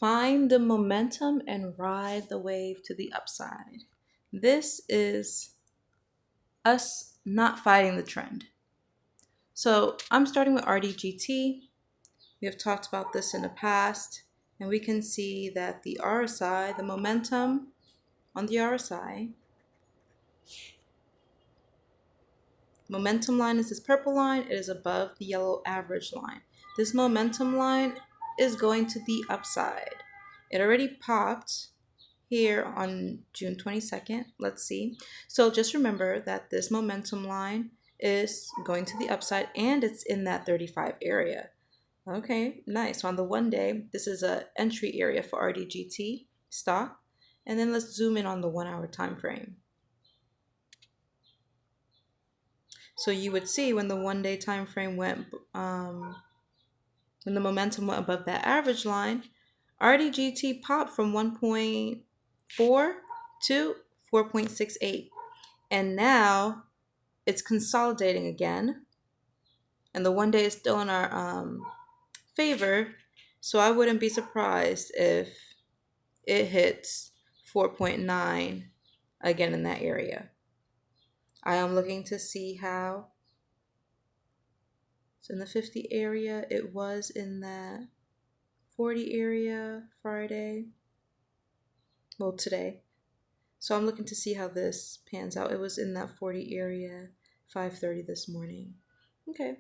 Find the momentum and ride the wave to the upside. This is us not fighting the trend. So I'm starting with RDGT. We have talked about this in the past, and we can see that the RSI, the momentum on the RSI, momentum line is this purple line. It is above the yellow average line. This momentum line is going to the upside. It already popped here on June 22nd. Let's see. So just remember that this momentum line is going to the upside and it's in that 35 area. Okay, nice. So on the 1 day, this is a entry area for RDGT stock. And then let's zoom in on the 1 hour time frame. So you would see when the 1 day time frame went, when the momentum went above that average line, RDGT popped from 1.4 to 4.68. And now it's consolidating again. And the 1 day is still in our favor. So I wouldn't be surprised if it hits 4.9 again in that area. I am looking to see how. So in the 50 area, it was in that 40 area Friday. Well, today. So I'm looking to see how this pans out. It was in that 40 area, 5:30 this morning. Okay.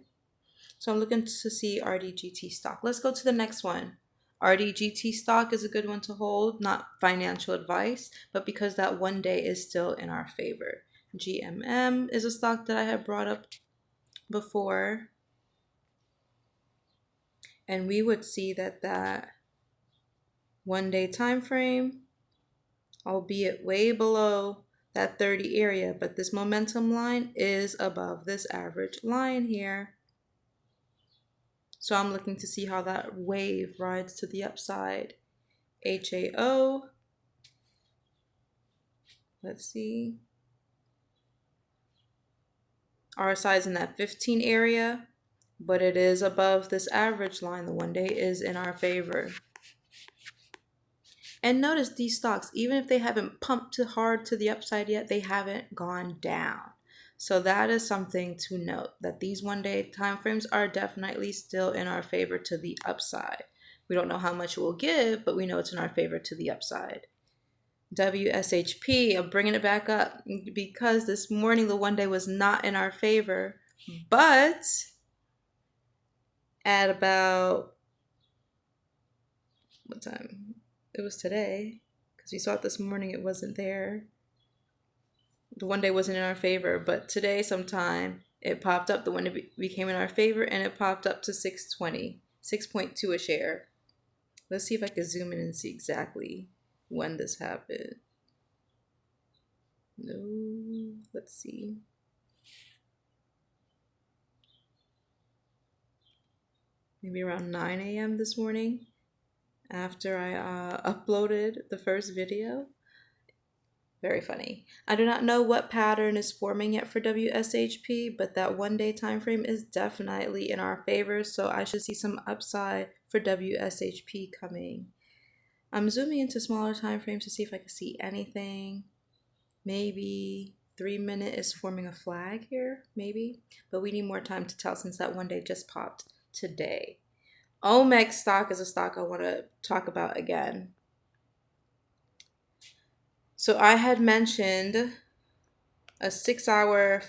So I'm looking to see RDGT stock. Let's go to the next one. RDGT stock is a good one to hold, not financial advice, but because that 1 day is still in our favor. GMM is a stock that I have brought up before. And we would see that 1 day time frame, albeit way below that 30 area, but this momentum line is above this average line here. So I'm looking to see how that wave rides to the upside. HAO. Let's see. RSI is in that 15 area, but it is above this average line. The 1 day is in our favor. And notice these stocks, even if they haven't pumped too hard to the upside yet, they haven't gone down. So that is something to note, that these 1 day time frames are definitely still in our favor to the upside. We don't know how much it will give, but we know it's in our favor to the upside. WSHP, I'm bringing it back up because this morning the 1 day was not in our favor, but at about, what time? It was today, because we saw it this morning, it wasn't there. The 1 day wasn't in our favor, but today sometime it popped up. The 1 day became in our favor and it popped up to 620, 6.2 a share. Let's see if I can zoom in and see exactly when this happened. No, let's see. Maybe around 9 a.m. this morning after I uploaded the first video. Very funny. I do not know what pattern is forming yet for WSHP, but that 1 day time frame is definitely in our favor, so I should see some upside for WSHP coming. I'm zooming into smaller time frames to see if I can see anything. Maybe 3 minute is forming a flag here, maybe, but we need more time to tell since that 1 day just popped today. OMEX stock is a stock I want to talk about again. So I had mentioned a 6 hour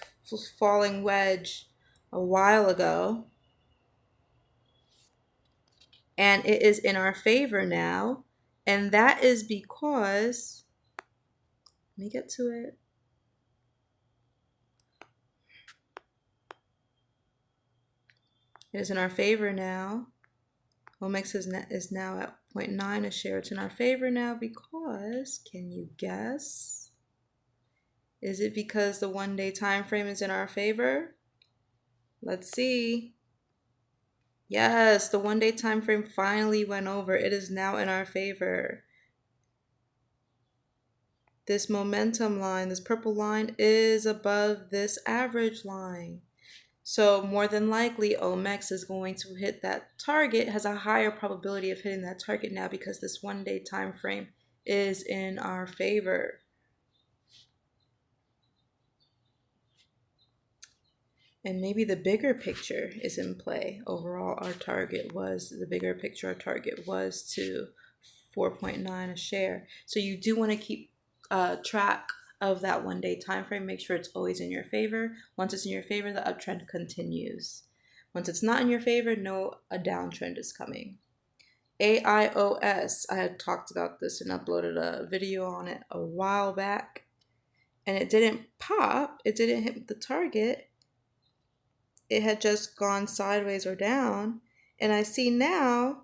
falling wedge a while ago, and it is in our favor now, and that is because, let me get to it. It is in our favor now. OMEX is now at 0.9 a share. It's in our favor now because, can you guess? Is it because the 1 day time frame is in our favor? Let's see. Yes, the 1 day time frame finally went over. It is now in our favor. This momentum line, this purple line, is above this average line. So more than likely, OMEX is going to hit that target, has a higher probability of hitting that target now because this 1 day time frame is in our favor. And maybe the bigger picture is in play. Overall, our target was to 4.9 a share. So you do want to keep track of that 1 day time frame. Make sure it's always in your favor. Once it's in your favor, the uptrend continues. Once it's not in your favor, a downtrend is coming. AIOS, I had talked about this and uploaded a video on it a while back, and it didn't pop. It didn't hit the target. It had just gone sideways or down. And I see now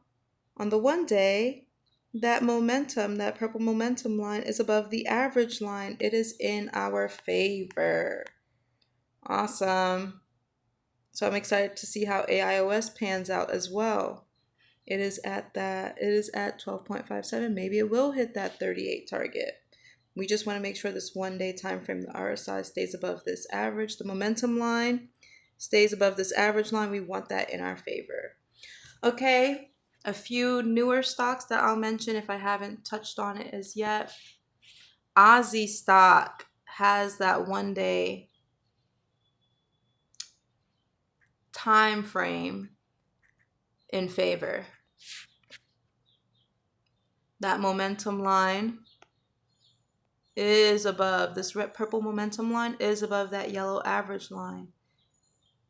on the 1 day, that momentum, that purple momentum line is above the average line. It is in our favor. Awesome. So I'm excited to see how AIOS pans out as well. It is at 12.57. Maybe it will hit that 38 target. We just want to make sure this 1 day time frame, the RSI, stays above this average. The momentum line stays above this average line. We want that in our favor. Okay, a few newer stocks that I'll mention if I haven't touched on it as yet. Aussie stock has that 1 day time frame in favor. That momentum line is above, this red purple momentum line is above that yellow average line.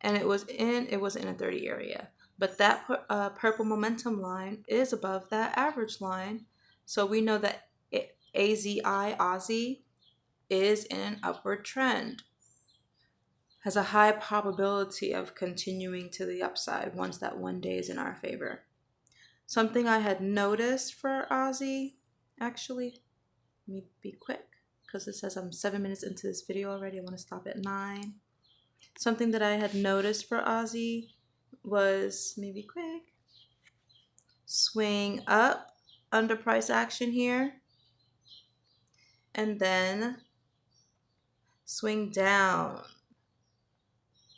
And it was in a 30 area. But that purple momentum line is above that average line. So we know that AZI, Aussie, is in an upward trend. Has a high probability of continuing to the upside once that 1 day is in our favor. Something I had noticed for Aussie, actually, let me be quick because it says I'm 7 minutes into this video already. I want to stop at 9. Something that I had noticed for Aussie was, maybe quick, swing up under price action here, and then swing down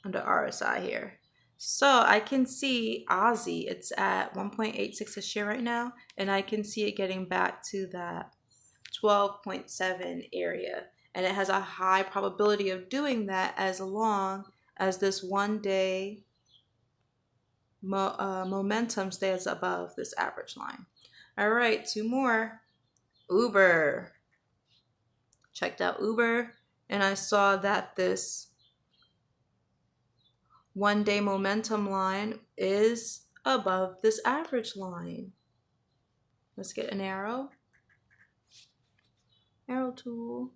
under RSI here. So I can see Aussie, it's at 1.86 a share right now, and I can see it getting back to that 12.7 area. And it has a high probability of doing that as long as this 1 day momentum stays above this average line. All right, 2 more. Uber. Checked out Uber, and I saw that this 1 day momentum line is above this average line. Let's get an arrow tool.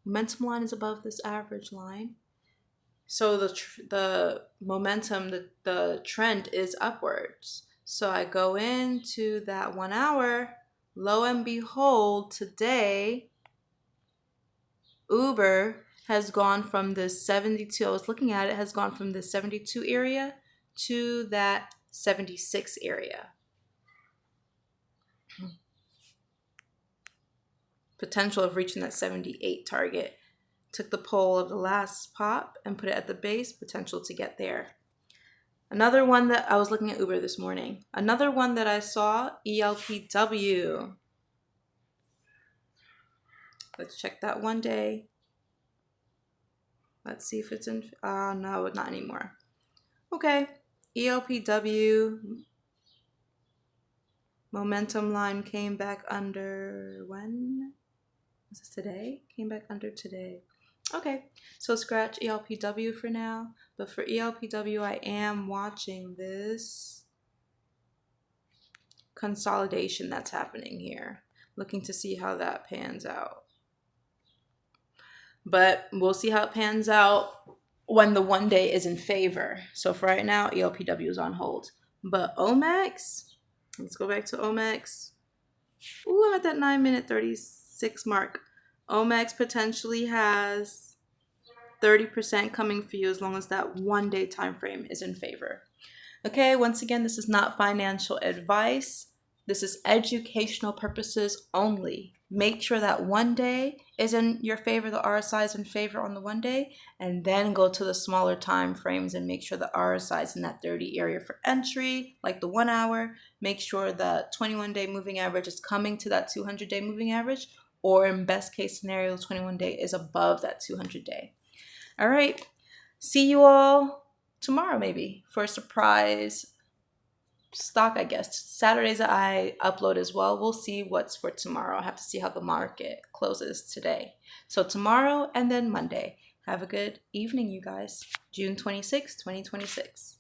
Momentum line is above this average line. So the momentum, the trend is upwards. So I go into that 1 hour, lo and behold, today, Uber has gone from the 72, I was looking at it, has gone from the 72 area to that 76 area. Potential of reaching that 78 target. Took the pole of the last pop and put it at the base, potential to get there. Another one that I was looking at Uber this morning. Another one that I saw, ELPW. Let's check that 1 day. Let's see if it's in, no, not anymore. Okay, ELPW. Momentum line came back under, when? Was this today? Came back under today. Okay, so scratch ELPW for now. But for ELPW, I am watching this consolidation that's happening here. Looking to see how that pans out. But we'll see how it pans out when the 1 day is in favor. So for right now, ELPW is on hold. But OMEX, let's go back to OMEX. Ooh, I'm at that 9 minute 36 mark. OMEX potentially has 30% coming for you as long as that 1 day time frame is in favor. Okay, once again, this is not financial advice. This is educational purposes only. make sure that one day is in your favor, the RSI is in favor on the one day, and then go to the smaller time frames and make sure the RSI is in that 30 area for entry, like the 1 hour. Make sure the 21-day moving average is coming to that 200-day moving average, or in best case scenario, 21-day is above that 200-day. All right, see you all tomorrow maybe for a surprise stock, I guess. Saturdays I upload as well. We'll see what's for tomorrow. I have to see how the market closes today. So tomorrow and then Monday. Have a good evening, you guys. June 26, 2026.